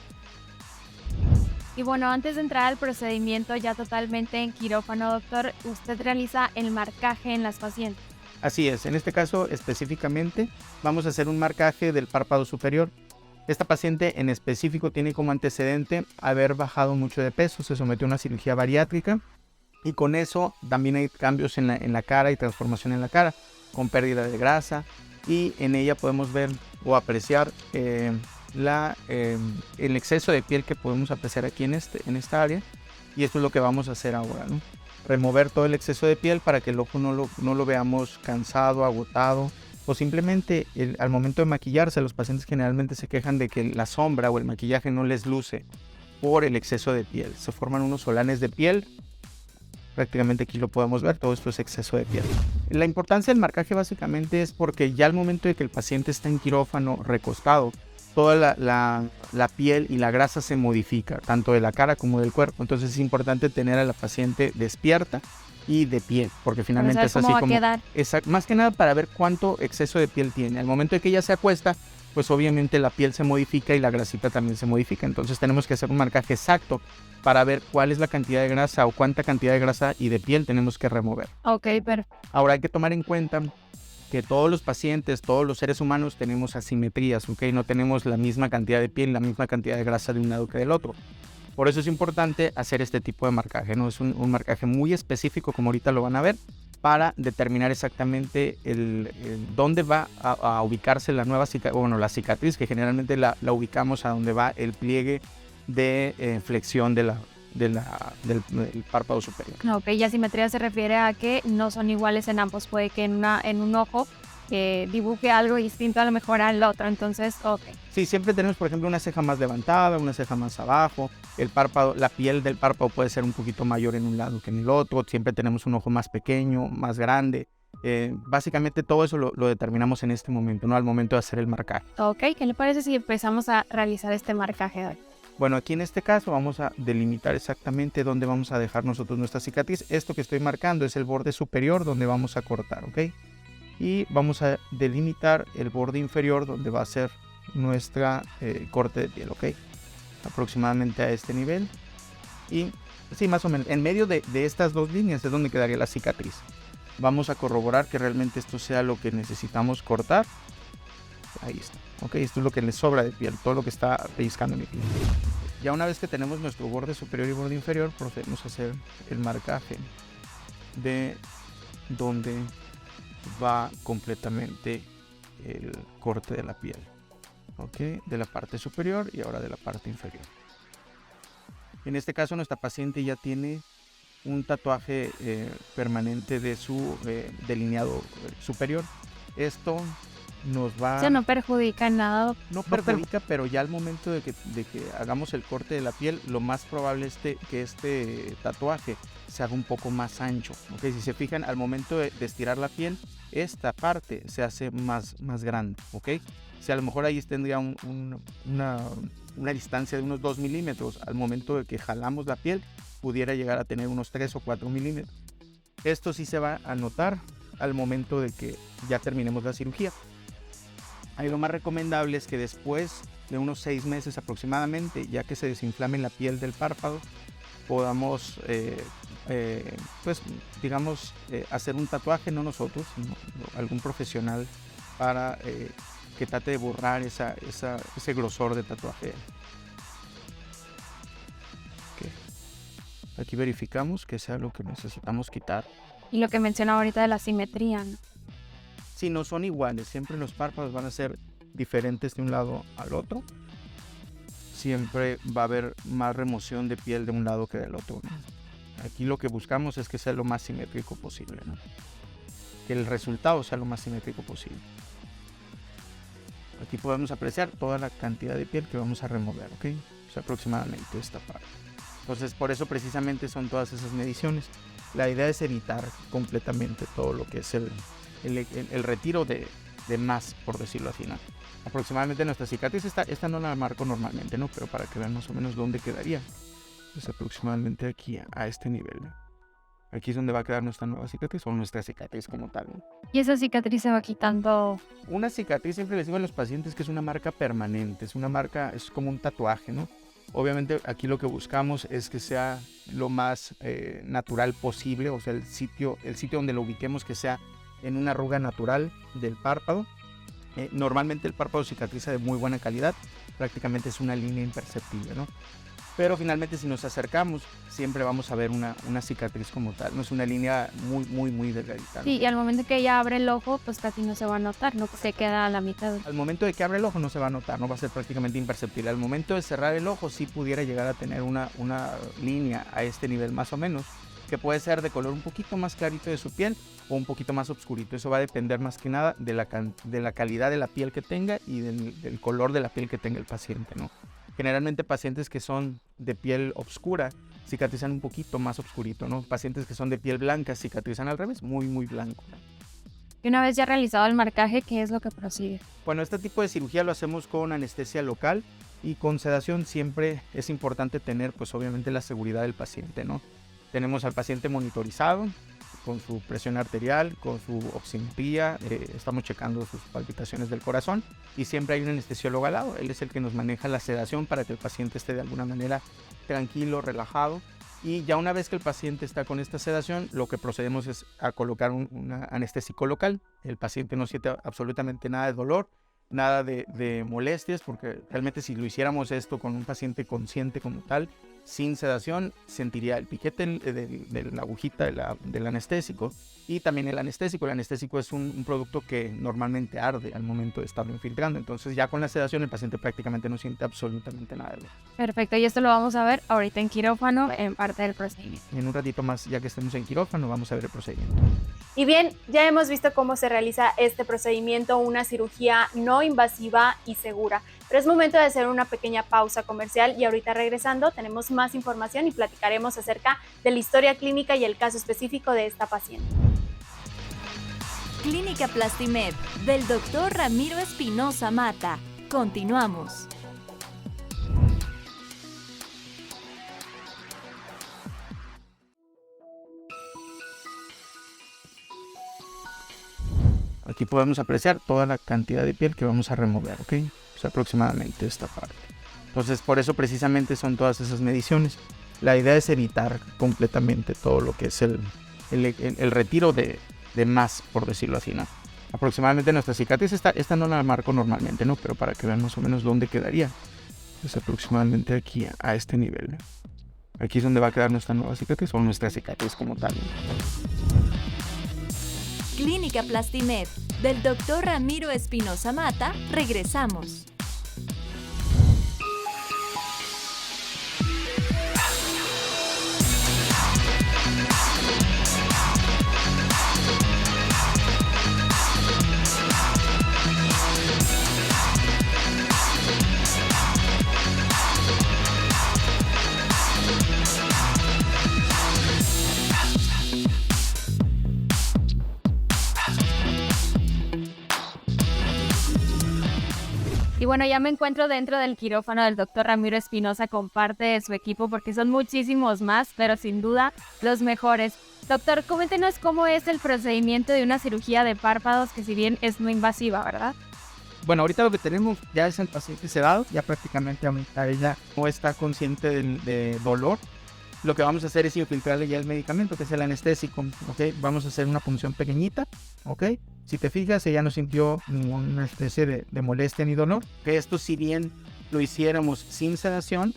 Y bueno, antes de entrar al procedimiento ya totalmente en quirófano, doctor, usted realiza el marcaje en las pacientes. Así es, en este caso específicamente vamos a hacer un marcaje del párpado superior. Esta paciente en específico tiene como antecedente haber bajado mucho de peso, se sometió a una cirugía bariátrica y con eso también hay cambios en la cara y transformación en la cara, con pérdida de grasa, y en ella podemos ver o apreciar el exceso de piel que podemos apreciar aquí en esta área, y esto es lo que vamos a hacer ahora, ¿no? Remover todo el exceso de piel para que el ojo no lo veamos cansado, agotado, o simplemente al momento de maquillarse, los pacientes generalmente se quejan de que la sombra o el maquillaje no les luce por el exceso de piel. Se forman unos solanes de piel, prácticamente aquí lo podemos ver, todo esto es exceso de piel. La importancia del marcaje básicamente es porque ya al momento de que el paciente está en quirófano recostado, toda la piel y la grasa se modifica, tanto de la cara como del cuerpo. Entonces es importante tener a la paciente despierta y de piel, porque finalmente es así cómo va como... a quedar. Más que nada para ver cuánto exceso de piel tiene. Al momento de que ella se acuesta, pues obviamente la piel se modifica y la grasita también se modifica. Entonces tenemos que hacer un marcaje exacto para ver cuál es la cantidad de grasa o cuánta cantidad de grasa y de piel tenemos que remover. Ok, perfecto. Ahora hay que tomar en cuenta que todos los pacientes, todos los seres humanos tenemos asimetrías, ¿ok? No tenemos la misma cantidad de piel, la misma cantidad de grasa de un lado que del otro. Por eso es importante hacer este tipo de marcaje, ¿no? Es un marcaje muy específico, como ahorita lo van a ver, para determinar exactamente dónde va a ubicarse la nueva cicatriz, bueno, la cicatriz, que generalmente la ubicamos a donde va el pliegue de flexión del párpado superior. Ok, y asimetría se refiere a que no son iguales en ambos. Puede que en un ojo dibuje algo distinto a lo mejor al otro, entonces, ok. Sí, siempre tenemos, por ejemplo, una ceja más levantada, una ceja más abajo, el párpado, la piel del párpado puede ser un poquito mayor en un lado que en el otro, siempre tenemos un ojo más pequeño, más grande. Básicamente todo eso lo determinamos en este momento, ¿no? Al momento de hacer el marcaje. Ok, ¿qué le parece si empezamos a realizar este marcaje hoy? Bueno, aquí en este caso vamos a delimitar exactamente dónde vamos a dejar nosotros nuestra cicatriz. Esto que estoy marcando es el borde superior donde vamos a cortar, ¿ok? Y vamos a delimitar el borde inferior donde va a ser nuestra corte de piel, ¿ok? Aproximadamente a este nivel. Y sí, más o menos, en medio de estas dos líneas es donde quedaría la cicatriz. Vamos a corroborar que realmente esto sea lo que necesitamos cortar. Ahí está, ok, esto es lo que le sobra de piel, todo lo que está pellizcando mi piel. Ya una vez que tenemos nuestro borde superior y borde inferior, procedemos a hacer el marcaje de donde va completamente el corte de la piel, ok, de la parte superior y ahora de la parte inferior. En este caso nuestra paciente ya tiene un tatuaje permanente de su delineado superior. Esto nos va... Eso no perjudica en nada. No perjudica, pero ya al momento de que hagamos el corte de la piel, lo más probable es que este tatuaje se haga un poco más ancho. ¿Okay? Si se fijan, al momento de estirar la piel, esta parte se hace más grande. ¿Okay? Si a lo mejor ahí tendría una distancia de unos 2 milímetros, al momento de que jalamos la piel, pudiera llegar a tener unos 3 o 4 milímetros. Esto sí se va a notar al momento de que ya terminemos la cirugía. Ahí lo más recomendable es que después de unos 6 meses aproximadamente, ya que se desinflame la piel del párpado, podamos, pues digamos, hacer un tatuaje, no nosotros, sino algún profesional para que trate de borrar ese grosor de tatuaje. Okay. Aquí verificamos que sea lo que necesitamos quitar. Y lo que mencionaba ahorita de la simetría, ¿no? Si no son iguales, siempre los párpados van a ser diferentes de un lado al otro. siempre va a haber más remoción de piel de un lado que del otro, ¿no? Aquí lo que buscamos es que sea lo más simétrico posible, ¿no? Que el resultado sea lo más simétrico posible. Aquí podemos apreciar toda la cantidad de piel que vamos a remover, ¿ok? O sea, aproximadamente esta parte. Entonces, por eso precisamente son todas esas mediciones. La idea es evitar completamente todo lo que es el retiro de más, por decirlo así, ¿no? Aproximadamente nuestra cicatriz, esta no la marco normalmente, ¿no? Pero para que vean más o menos dónde quedaría. Pues aproximadamente aquí, a este nivel, ¿no? Aquí es donde va a quedar nuestra nueva cicatriz o nuestra cicatriz como tal, ¿no? Y esa cicatriz se va quitando. Una cicatriz, siempre les digo a los pacientes que es una marca permanente, es una marca, es como un tatuaje, ¿no? Obviamente aquí lo que buscamos es que sea lo más natural posible, o sea, el sitio donde lo ubiquemos que sea en una arruga natural del párpado. Normalmente el párpado cicatriza de muy buena calidad, prácticamente es una línea imperceptible, ¿no? Pero finalmente si nos acercamos siempre vamos a ver una cicatriz como tal, no es una línea muy delgadita, ¿no? Sí, y al momento que ella abre el ojo, pues casi no se va a notar, no se queda a la mitad. Al momento de que abre el ojo no se va a notar, no va a ser prácticamente imperceptible. Al momento de cerrar el ojo sí pudiera llegar a tener una línea a este nivel más o menos, que puede ser de color un poquito más clarito de su piel o un poquito más oscurito. Eso va a depender más que nada de la calidad de la piel que tenga y del color de la piel que tenga el paciente, ¿no? Generalmente pacientes que son de piel oscura cicatrizan un poquito más oscurito, ¿no? Pacientes que son de piel blanca cicatrizan al revés, muy blanco, ¿no? Y una vez ya realizado el marcaje, ¿qué es lo que prosigue? Bueno, este tipo de cirugía lo hacemos con anestesia local y con sedación. Siempre es importante tener, pues obviamente, la seguridad del paciente, ¿no? Tenemos al paciente monitorizado con su presión arterial, con su oximetría, estamos checando sus palpitaciones del corazón y siempre hay un anestesiólogo al lado. Él es el que nos maneja la sedación para que el paciente esté de alguna manera tranquilo, relajado. Y ya una vez que el paciente está con esta sedación, lo que procedemos es a colocar un anestésico local. El paciente no siente absolutamente nada de dolor, nada de molestias, porque realmente si lo hiciéramos esto con un paciente consciente como tal, sin sedación, sentiría el piquete de la agujita del anestésico y también el anestésico. El anestésico es un producto que normalmente arde al momento de estarlo infiltrando. Entonces ya con la sedación el paciente prácticamente no siente absolutamente nada de dolor. Perfecto, y esto lo vamos a ver ahorita en quirófano, en parte del procedimiento. En un ratito más, ya que estemos en quirófano, vamos a ver el procedimiento. Y bien, ya hemos visto cómo se realiza este procedimiento, una cirugía no invasiva y segura. Pero es momento de hacer una pequeña pausa comercial y ahorita regresando tenemos más información y platicaremos acerca de la historia clínica y el caso específico de esta paciente. Clínica Plastimed del Dr. Ramiro Espinosa Mata. Continuamos. Aquí podemos apreciar toda la cantidad de piel que vamos a remover, ¿ok? O sea, aproximadamente esta parte. Entonces, por eso precisamente son todas esas mediciones. La idea es evitar completamente todo lo que es el retiro de más, por decirlo así, ¿no? Aproximadamente nuestra cicatriz, esta no la marco normalmente, ¿no? Pero para que vean más o menos dónde quedaría. Pues aproximadamente aquí, a este nivel, ¿no? Aquí es donde va a quedar nuestra nueva cicatriz o nuestra cicatriz como tal, ¿no? Clínica Plastimed del Dr. Ramiro Espinosa Mata. Regresamos. Y bueno, ya me encuentro dentro del quirófano del doctor Ramiro Espinosa con parte de su equipo porque son muchísimos más, pero sin duda los mejores. Doctor, coméntenos cómo es el procedimiento de una cirugía de párpados que si bien es no invasiva, ¿verdad? Bueno, ahorita lo que tenemos ya es el paciente sedado, ya prácticamente ahorita ella no está consciente de dolor. Lo que vamos a hacer es infiltrarle ya el medicamento, que es el anestésico, ¿ok? Vamos a hacer una punción pequeñita, ¿ok? Si te fijas, ella no sintió ninguna especie de molestia ni dolor. Que esto, si bien lo hiciéramos sin sedación,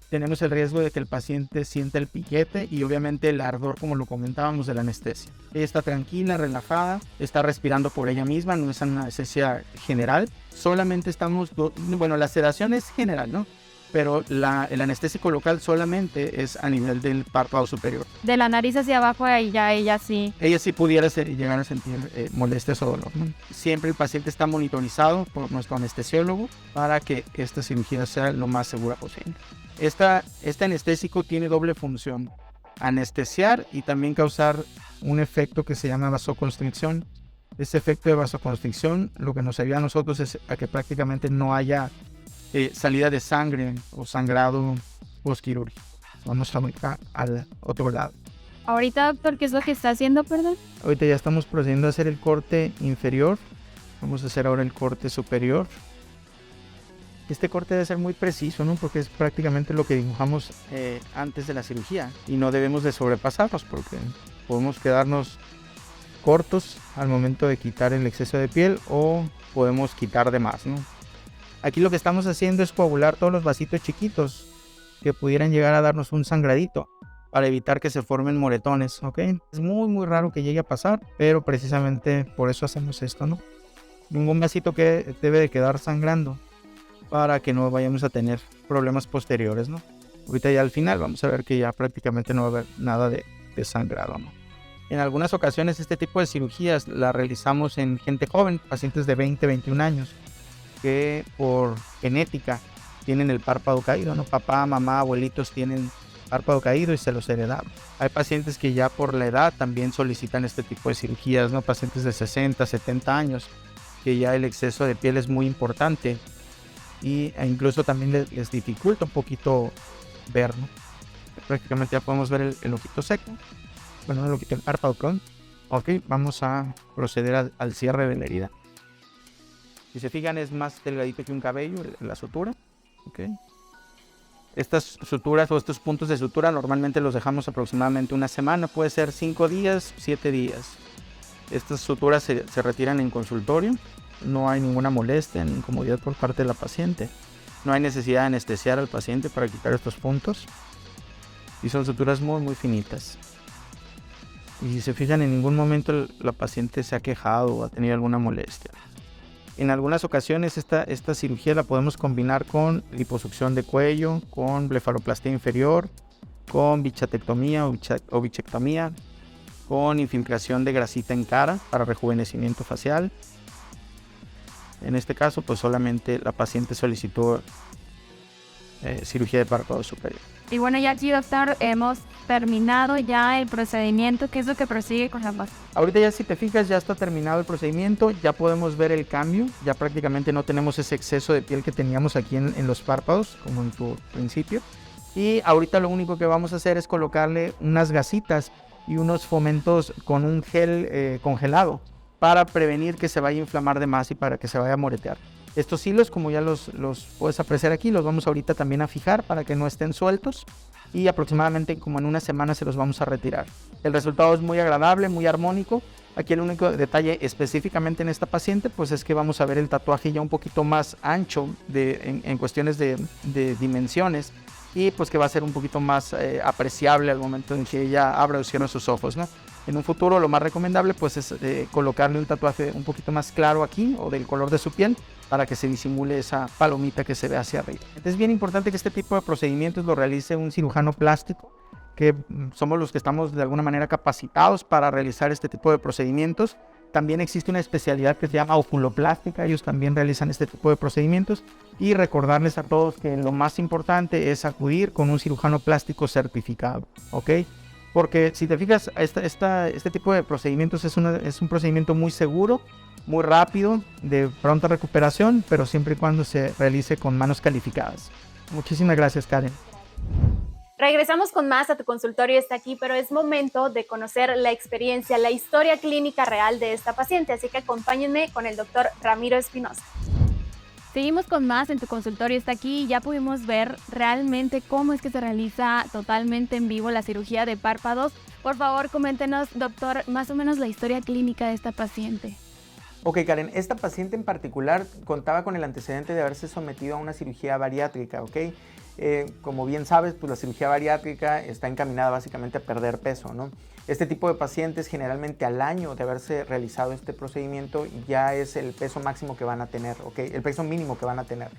tenemos el riesgo de que el paciente sienta el piquete y obviamente el ardor, como lo comentábamos, de la anestesia. Ella está tranquila, relajada, está respirando por ella misma, no es una anestesia general. Solamente estamos, bueno, la sedación es general, ¿no? pero el anestésico local solamente es a nivel del párpado superior. De la nariz hacia abajo, ahí ya ella sí. Ella sí pudiera llegar a sentir molestias o dolor, ¿no? Siempre el paciente está monitorizado por nuestro anestesiólogo para que esta cirugía sea lo más segura posible. Este anestésico tiene doble función: anestesiar y también causar un efecto que se llama vasoconstricción. Este efecto de vasoconstricción lo que nos ayuda a nosotros es a que prácticamente no haya salida de sangre o sangrado postquirúrgico. Vamos a al otro lado. Ahorita, doctor, ¿qué es lo que está haciendo, perdón? Ahorita ya estamos procediendo a hacer el corte inferior. Vamos a hacer ahora el corte superior. Este corte debe ser muy preciso, ¿no? Porque es prácticamente lo que dibujamos antes de la cirugía. Y no debemos de sobrepasarnos porque podemos quedarnos cortos al momento de quitar el exceso de piel o podemos quitar de más, ¿no? Aquí lo que estamos haciendo es coagular todos los vasitos chiquitos que pudieran llegar a darnos un sangradito para evitar que se formen moretones, ¿ok? Es muy raro que llegue a pasar, pero precisamente por eso hacemos esto, ¿no? Ningún vasito que debe de quedar sangrando para que no vayamos a tener problemas posteriores, ¿no? Ahorita ya al final vamos a ver que ya prácticamente no va a haber nada de sangrado, ¿no? En algunas ocasiones este tipo de cirugías la realizamos en gente joven, pacientes de 20, 21 años, que por genética tienen el párpado caído, ¿no? Papá, mamá, abuelitos tienen párpado caído y se los heredamos. Hay pacientes que ya por la edad también solicitan este tipo de cirugías, ¿no? Pacientes de 60, 70 años, que ya el exceso de piel es muy importante e incluso también les dificulta un poquito ver, ¿no? Prácticamente ya podemos ver el ojito seco. Bueno, el párpado, perdón. Ok, vamos a proceder al cierre de la herida. Si se fijan, es más delgadito que un cabello la sutura. Okay. Estas suturas o estos puntos de sutura normalmente los dejamos aproximadamente una semana, puede ser 5 días, 7 días. Estas suturas se retiran en consultorio, no hay ninguna molestia ni incomodidad por parte de la paciente. No hay necesidad de anestesiar al paciente para quitar estos puntos. Y son suturas muy finitas. Y si se fijan, en ningún momento la paciente se ha quejado o ha tenido alguna molestia. En algunas ocasiones esta cirugía la podemos combinar con liposucción de cuello, con blefaroplastia inferior, con bichectomía o bichectomía, con infiltración de grasita en cara para rejuvenecimiento facial. En este caso, pues solamente la paciente solicitó cirugía de párpado superior. Y bueno, ya aquí, doctor, hemos terminado ya el procedimiento. ¿Qué es lo que prosigue con la paciente? Ahorita ya, si te fijas, ya está terminado el procedimiento, ya podemos ver el cambio, ya prácticamente no tenemos ese exceso de piel que teníamos aquí en los párpados, como en tu principio. Y ahorita lo único que vamos a hacer es colocarle unas gasitas y unos fomentos con un gel congelado para prevenir que se vaya a inflamar de más y para que se vaya a moretear. Estos hilos, como ya los puedes apreciar aquí, los vamos ahorita también a fijar para que no estén sueltos y aproximadamente como en una semana se los vamos a retirar. El resultado es muy agradable, muy armónico. Aquí el único detalle específicamente en esta paciente pues es que vamos a ver el tatuaje ya un poquito más ancho en cuestiones de dimensiones y pues que va a ser un poquito más apreciable al momento en que ella abra o cierre sus ojos, ¿no? En un futuro lo más recomendable pues es colocarle un tatuaje un poquito más claro aquí o del color de su piel para que se disimule esa palomita que se ve hacia arriba. Es bien importante que este tipo de procedimientos lo realice un cirujano plástico, que somos los que estamos de alguna manera capacitados para realizar este tipo de procedimientos. También existe una especialidad que se llama oculoplástica, ellos también realizan este tipo de procedimientos. Y recordarles a todos que lo más importante es acudir con un cirujano plástico certificado, ¿ok? Porque si te fijas, este tipo de procedimientos es un procedimiento muy seguro, muy rápido, de pronta recuperación, pero siempre y cuando se realice con manos calificadas. Muchísimas gracias, Karen. Regresamos con más a Tu Consultorio Está Aquí, pero es momento de conocer la experiencia, la historia clínica real de esta paciente, así que acompáñenme con el doctor Ramiro Espinosa. Seguimos con más en Tu Consultorio Está Aquí y ya pudimos ver realmente cómo es que se realiza totalmente en vivo la cirugía de párpados. Por favor, coméntenos, doctor, más o menos la historia clínica de esta paciente. Ok, Karen, esta paciente en particular contaba con el antecedente de haberse sometido a una cirugía bariátrica, ¿ok? Como bien sabes, pues la cirugía bariátrica está encaminada básicamente a perder peso, ¿no? Este tipo de pacientes generalmente al año de haberse realizado este procedimiento ya es el peso máximo que van a tener, ¿ok? El peso mínimo que van a tener.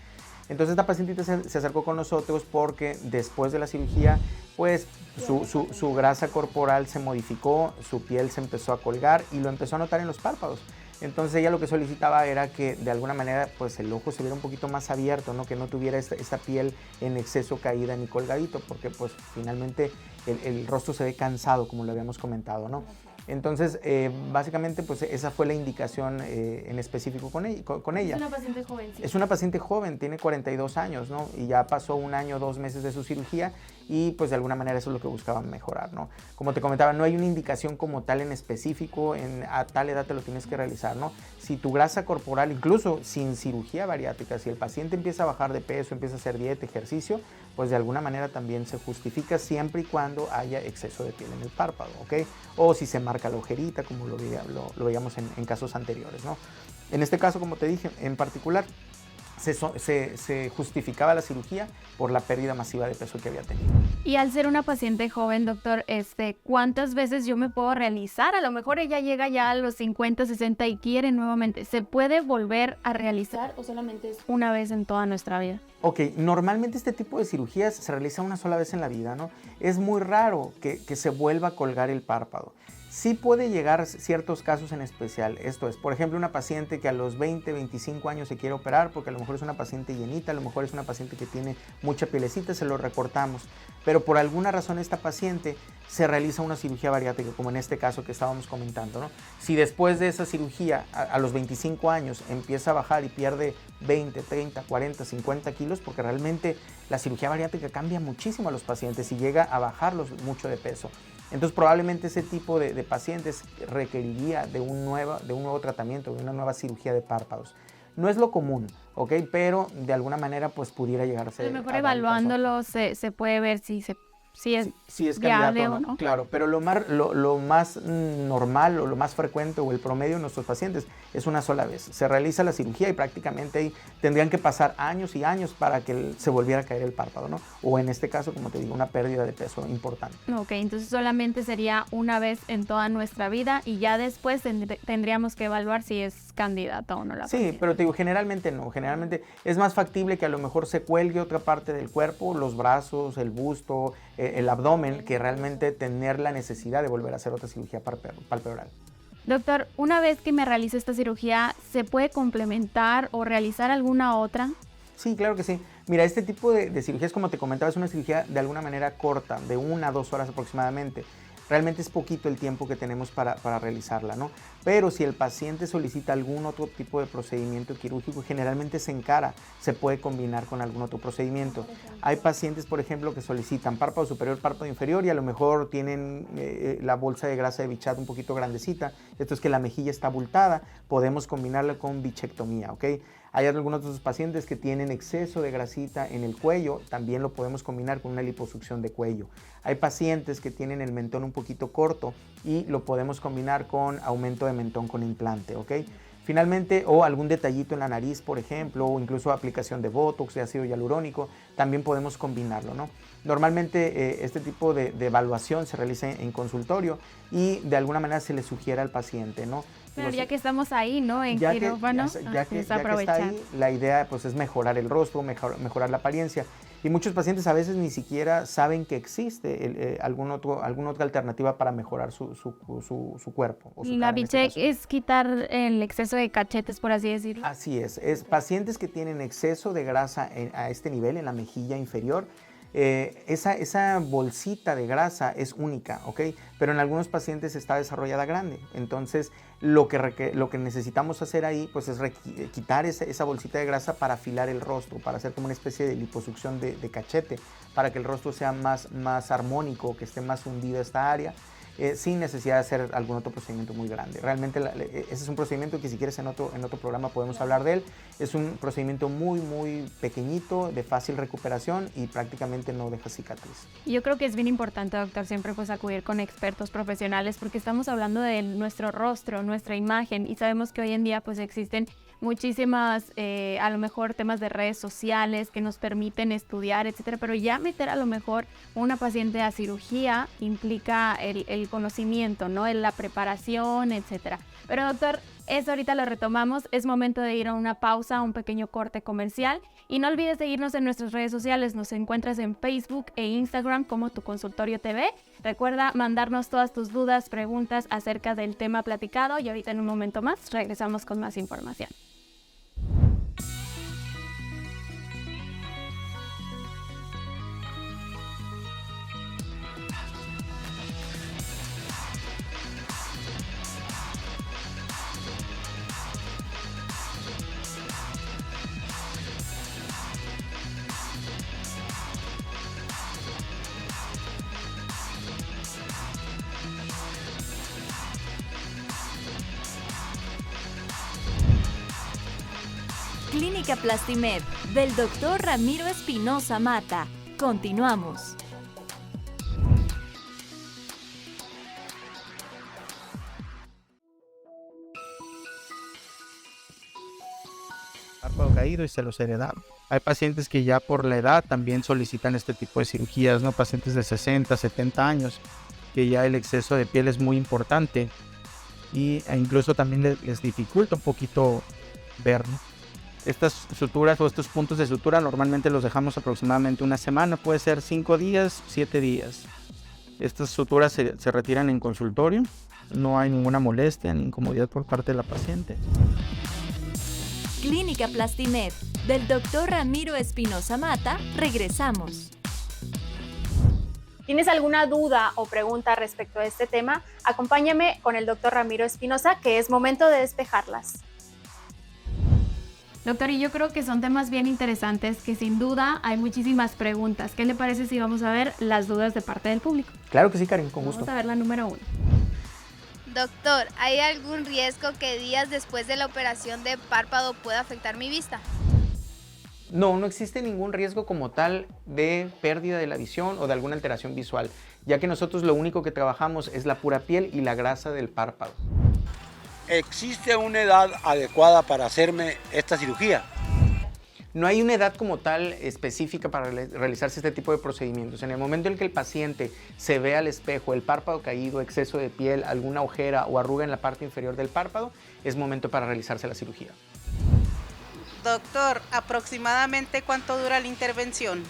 Entonces esta pacientita se acercó con nosotros porque después de la cirugía, pues su grasa corporal se modificó, su piel se empezó a colgar y lo empezó a notar en los párpados. Entonces ella lo que solicitaba era que de alguna manera pues el ojo se viera un poquito más abierto, ¿no? Que no tuviera esta piel en exceso caída ni colgadito, porque pues finalmente el rostro se ve cansado, como lo habíamos comentado, ¿no? Entonces, básicamente, pues esa fue la indicación en específico con ella. Es una paciente jovencita. Es una paciente joven, tiene 42 años, ¿no? Y ya pasó 1 año, 2 meses de su cirugía y pues de alguna manera eso es lo que buscaban mejorar, ¿no? Como te comentaba, no hay una indicación como tal en específico, a tal edad te lo tienes que realizar, ¿no? Si tu grasa corporal, incluso sin cirugía bariátrica, si el paciente empieza a bajar de peso, empieza a hacer dieta, ejercicio, pues de alguna manera también se justifica siempre y cuando haya exceso de piel en el párpado, ¿ok? O si se marca la ojerita, como lo veíamos en casos anteriores, ¿no? En este caso, como te dije, en particular, se justificaba la cirugía por la pérdida masiva de peso que había tenido. Y al ser una paciente joven, doctor, ¿cuántas veces yo me puedo realizar? A lo mejor ella llega ya a los 50, 60 y quiere nuevamente. ¿Se puede volver a realizar o solamente es una vez en toda nuestra vida? Ok, normalmente este tipo de cirugías se realiza una sola vez en la vida, ¿no? Es muy raro que se vuelva a colgar el párpado. Sí puede llegar ciertos casos en especial, esto es, por ejemplo, una paciente que a los 20, 25 años se quiere operar porque a lo mejor es una paciente llenita, a lo mejor es una paciente que tiene mucha pielecita, se lo recortamos, pero por alguna razón esta paciente se realiza una cirugía bariátrica, como en este caso que estábamos comentando, ¿no? Si después de esa cirugía, a los 25 años, empieza a bajar y pierde 20, 30, 40, 50 kilos, porque realmente la cirugía bariátrica cambia muchísimo a los pacientes y llega a bajarlos mucho de peso. Entonces probablemente ese tipo de pacientes requeriría de un nuevo tratamiento, de una nueva cirugía de párpados. No es lo común, ¿ok? Pero de alguna manera pues pudiera llegar a ser... A lo mejor evaluándolo se puede ver si es candidato o no. Claro, pero lo más normal o lo más frecuente o el promedio de nuestros pacientes es una sola vez. Se realiza la cirugía y prácticamente ahí tendrían que pasar años y años para que se volviera a caer el párpado, ¿no? O en este caso, como te digo, una pérdida de peso importante. Ok, entonces solamente sería una vez en toda nuestra vida y ya después tendríamos que evaluar si es candidata o no la paciente. Sí, pero te digo, generalmente no. Generalmente es más factible que a lo mejor se cuelgue otra parte del cuerpo, los brazos, el busto, el abdomen, que realmente tener la necesidad de volver a hacer otra cirugía palpebral. Doctor, una vez que me realice esta cirugía, ¿se puede complementar o realizar alguna otra? Sí, claro que sí. Mira, este tipo de cirugías, como te comentaba, es una cirugía de alguna manera corta, de 1 a 2 horas aproximadamente. Realmente es poquito el tiempo que tenemos para realizarla, ¿no? Pero si el paciente solicita algún otro tipo de procedimiento quirúrgico, generalmente se encara, se puede combinar con algún otro procedimiento. Hay pacientes, por ejemplo, que solicitan párpado superior, párpado inferior y a lo mejor tienen la bolsa de grasa de Bichat un poquito grandecita. Esto es que la mejilla está abultada, podemos combinarla con bichectomía, ¿ok? Hay algunos otros pacientes que tienen exceso de grasita en el cuello, también lo podemos combinar con una liposucción de cuello. Hay pacientes que tienen el mentón un poquito corto y lo podemos combinar con aumento de mentón con implante, ¿ok? Finalmente, o algún detallito en la nariz, por ejemplo, o incluso aplicación de Botox, de ácido hialurónico, también podemos combinarlo, ¿no? Normalmente este tipo de evaluación se realiza en consultorio y de alguna manera se le sugiere al paciente, ¿no? Pero ya que estamos ahí, ¿no? En quirófano, ya que está ahí, la idea pues es mejorar el rostro, mejorar la apariencia. Y muchos pacientes a veces ni siquiera saben que existe alguna otra alternativa para mejorar su cuerpo. O su la cara, bichec es quitar el exceso de cachetes, por así decirlo. Así es pacientes que tienen exceso de grasa a este nivel, en la mejilla inferior. Esa bolsita de grasa es única, ¿ok? Pero en algunos pacientes está desarrollada grande. Entonces, lo que necesitamos hacer ahí pues es quitar esa bolsita de grasa para afilar el rostro, para hacer como una especie de liposucción de cachete, para que el rostro sea más armónico, que esté más hundido esta área. Sin necesidad de hacer algún otro procedimiento muy grande. Realmente ese es un procedimiento que si quieres en otro programa podemos hablar de él. Es un procedimiento muy pequeñito, de fácil recuperación y prácticamente no deja cicatriz. Yo creo que es bien importante, doctor, siempre pues acudir con expertos profesionales porque estamos hablando de nuestro rostro, nuestra imagen y sabemos que hoy en día pues existen muchísimas, a lo mejor temas de redes sociales que nos permiten estudiar, etcétera, pero ya meter a lo mejor una paciente a cirugía implica el conocimiento, ¿no? La preparación, etcétera. Pero doctor, Eso ahorita lo retomamos, es momento de ir a una pausa, a un pequeño corte comercial y no olvides seguirnos en nuestras redes sociales, nos encuentras en Facebook e Instagram como Tu Consultorio TV. Recuerda mandarnos todas tus dudas, preguntas acerca del tema platicado y ahorita en un momento más regresamos con más información. Clínica Plastimed, del Dr. Ramiro Espinosa Mata. Continuamos. Párpado caído y se los heredaron. Hay pacientes que ya por la edad también solicitan este tipo de cirugías, ¿no? Pacientes de 60, 70 años, que ya el exceso de piel es muy importante e incluso también les dificulta un poquito ver, ¿no? Estas suturas o estos puntos de sutura normalmente los dejamos aproximadamente una semana, puede ser 5 días, 7 días. Estas suturas se retiran en consultorio, no hay ninguna molestia ni incomodidad por parte de la paciente. Clínica Plastimed, del Dr. Ramiro Espinosa Mata. Regresamos. ¿Tienes alguna duda o pregunta respecto a este tema? Acompáñame con el Dr. Ramiro Espinosa, que es momento de despejarlas. Doctor, y yo creo que son temas bien interesantes, que sin duda hay muchísimas preguntas. ¿Qué le parece si vamos a ver las dudas de parte del público? Claro que sí, Karen, con gusto. Vamos a ver la número 1. Doctor, ¿hay algún riesgo que días después de la operación de párpado pueda afectar mi vista? No, no existe ningún riesgo como tal de pérdida de la visión o de alguna alteración visual, ya que nosotros lo único que trabajamos es la pura piel y la grasa del párpado. ¿Existe una edad adecuada para hacerme esta cirugía? No hay una edad como tal específica para realizarse este tipo de procedimientos. En el momento en que el paciente se ve al espejo, el párpado caído, exceso de piel, alguna ojera o arruga en la parte inferior del párpado, es momento para realizarse la cirugía. Doctor, ¿aproximadamente cuánto dura la intervención?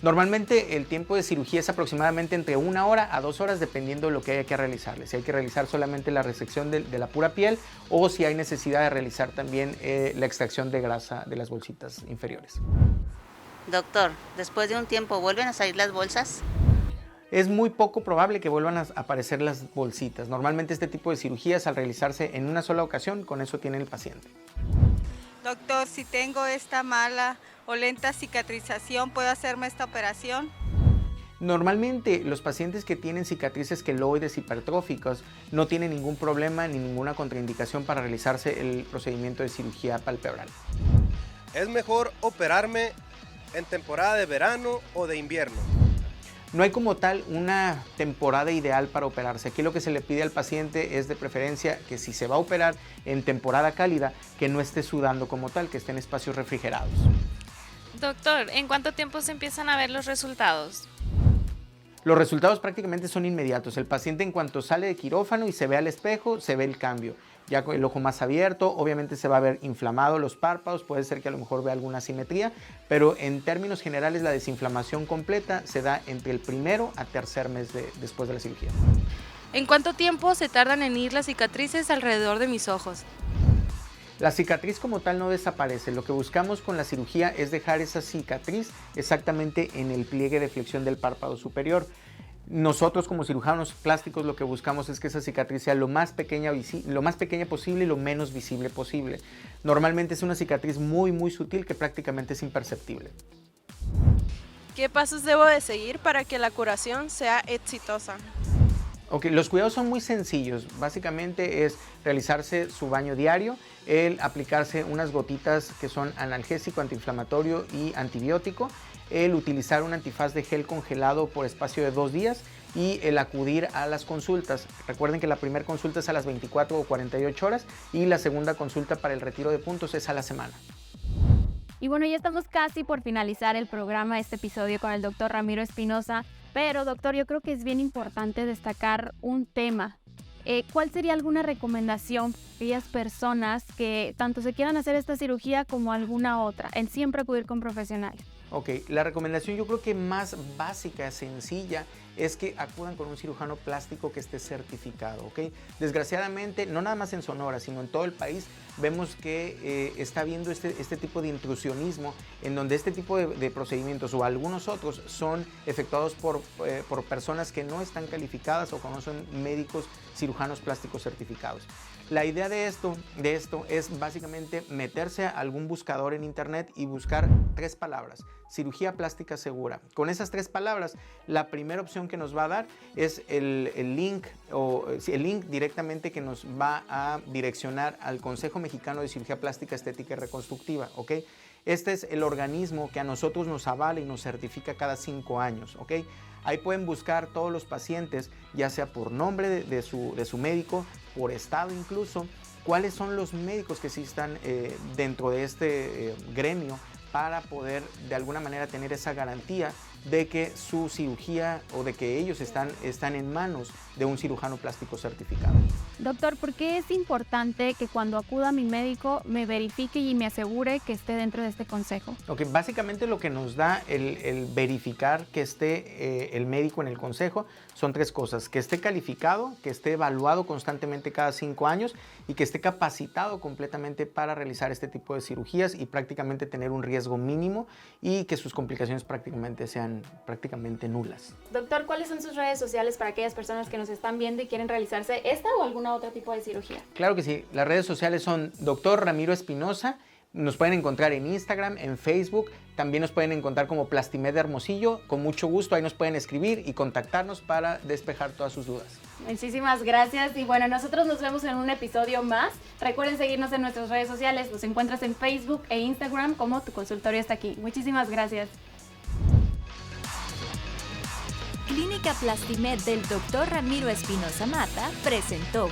Normalmente el tiempo de cirugía es aproximadamente entre 1 hora a 2 horas dependiendo de lo que haya que realizarle. Si hay que realizar solamente la resección de la pura piel o si hay necesidad de realizar también la extracción de grasa de las bolsitas inferiores. Doctor, después de un tiempo, ¿vuelven a salir las bolsas? Es muy poco probable que vuelvan a aparecer las bolsitas. Normalmente este tipo de cirugías al realizarse en una sola ocasión, con eso tiene el paciente. Doctor, si tengo esta mala o lenta cicatrización, ¿puedo hacerme esta operación? Normalmente los pacientes que tienen cicatrices queloides hipertróficas no tienen ningún problema ni ninguna contraindicación para realizarse el procedimiento de cirugía palpebral. ¿Es mejor operarme en temporada de verano o de invierno? No hay como tal una temporada ideal para operarse. Aquí lo que se le pide al paciente es de preferencia que si se va a operar en temporada cálida, que no esté sudando como tal, que esté en espacios refrigerados. Doctor, ¿en cuánto tiempo se empiezan a ver los resultados? Los resultados prácticamente son inmediatos. El paciente en cuanto sale de quirófano y se ve al espejo, se ve el cambio. Ya con el ojo más abierto, obviamente se va a ver inflamado los párpados, puede ser que a lo mejor vea alguna asimetría, pero en términos generales la desinflamación completa se da entre el 1er a 3er mes después de la cirugía. ¿En cuánto tiempo se tardan en ir las cicatrices alrededor de mis ojos? La cicatriz como tal no desaparece. Lo que buscamos con la cirugía es dejar esa cicatriz exactamente en el pliegue de flexión del párpado superior. Nosotros como cirujanos plásticos lo que buscamos es que esa cicatriz sea lo más pequeña posible y lo menos visible posible. Normalmente es una cicatriz muy sutil que prácticamente es imperceptible. ¿Qué pasos debo de seguir para que la curación sea exitosa? Ok, los cuidados son muy sencillos. Básicamente es realizarse su baño diario, el aplicarse unas gotitas que son analgésico, antiinflamatorio y antibiótico, el utilizar un antifaz de gel congelado por espacio de 2 días y el acudir a las consultas. Recuerden que la primera consulta es a las 24 o 48 horas y la segunda consulta para el retiro de puntos es a la semana. Y bueno, ya estamos casi por finalizar el programa, este episodio con el doctor Ramiro Espinosa. Pero, doctor, yo creo que es bien importante destacar un tema. ¿cuál sería alguna recomendación para aquellas personas que tanto se quieran hacer esta cirugía como alguna otra, en siempre acudir con profesionales? Ok, la recomendación yo creo que más básica, sencilla, es que acudan con un cirujano plástico que esté certificado, ¿ok? Desgraciadamente, no nada más en Sonora, sino en todo el país, vemos que está habiendo este tipo de intrusionismo en donde este tipo de procedimientos o algunos otros son efectuados por personas que no están calificadas o que no son médicos cirujanos plásticos certificados. La idea de esto es básicamente meterse a algún buscador en internet y buscar 3 palabras: cirugía plástica segura. Con esas 3 palabras, la primera opción que nos va a dar es el link directamente que nos va a direccionar al Consejo Mexicano de Cirugía Plástica, Estética y Reconstructiva, ¿ok? Este es el organismo que a nosotros nos avala y nos certifica cada 5 años, ¿ok? Ahí pueden buscar todos los pacientes, ya sea por nombre de su médico, por estado incluso, cuáles son los médicos que sí están dentro de este gremio para poder de alguna manera tener esa garantía de que su cirugía o de que ellos están en manos de un cirujano plástico certificado. Doctor, ¿por qué es importante que cuando acuda a mi médico me verifique y me asegure que esté dentro de este consejo? Okay, básicamente lo que nos da el verificar que esté el médico en el consejo son 3 cosas: que esté calificado, que esté evaluado constantemente cada 5 años y que esté capacitado completamente para realizar este tipo de cirugías y prácticamente tener un riesgo mínimo y que sus complicaciones sean prácticamente nulas. Doctor, ¿cuáles son sus redes sociales para aquellas personas que nos están viendo y quieren realizarse esta o alguna otro tipo de cirugía? Claro que sí, las redes sociales son Dr. Ramiro Espinosa. Nos pueden encontrar en Instagram, en Facebook, también nos pueden encontrar como Plastimed Hermosillo. Con mucho gusto ahí nos pueden escribir y contactarnos para despejar todas sus dudas. Muchísimas gracias y bueno, nosotros nos vemos en un episodio más. Recuerden seguirnos en nuestras redes sociales, nos encuentras en Facebook e Instagram como Tu Consultorio Está Aquí. Muchísimas gracias. Clínica Plastimed del Dr. Ramiro Espinosa Mata presentó